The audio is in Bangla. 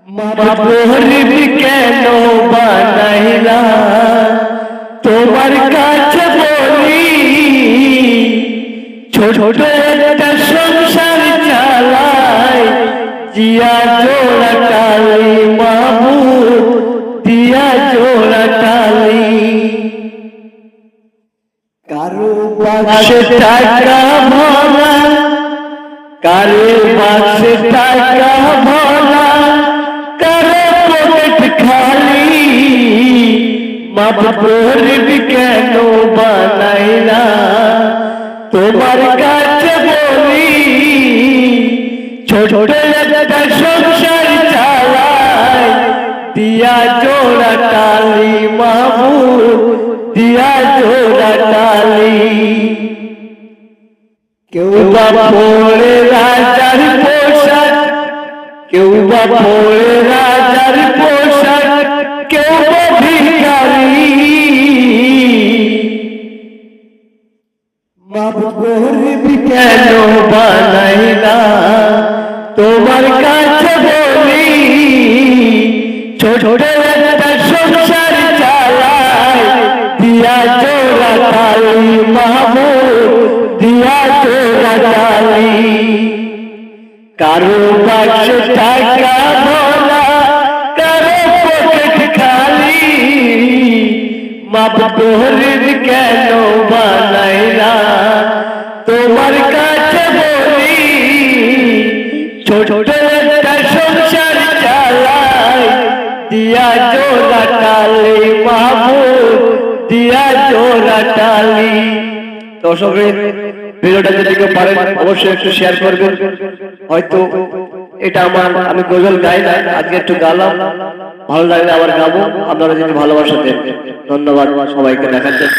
মাবুদ কেন বানাইলা তোমার কাছে বলি ছোট একটা সংসার চালাই জিয়া জোড়া টালি মাবুদ দিয়া জোড়া টালি কারো বাক্সে টাকা ভরা কারো বাক্সে টাকা ভরা কারো পকেট খালি মাবুদ কেন বানাইলা তোমার কাছে বলি ছোট একটা সংসার চালাই দিয়া জোড়া টালি মাবুদ দিয়া জোড়া টালি কেউ বা পড়ে রাজার পোশাক কেউ বা পড়ে রাজার পোশাক কেউ বা ভিখারি মাবুদ কেন বানাইলা তোমার কাছে বলি ছোট একটা সংসার চালাই দিয়া জোড়া টালি মাবুদ দিয়া জোড়া টালি কারো বাক্সে টাকা ভরা কারো পকেট খালি মাবুদ কেন বানাইলা তোমার কাছে বলি ছোট একটা সংসার চালাই দিয়া জোড়া টালি মাবুদ দিয়া জোড়া টালি। দর্শকের ভিডিওটা যদি কেউ পারেন অবশ্যই একটু শেয়ার করবেন। হয়তো এটা আমি গজল গাই না, আজকে একটু গালাম, ভালো লাগলে আবার গাবো। আপনারা যদি ভালোবাসা দেন। ধন্যবাদ সবাইকে দেখার জন্য।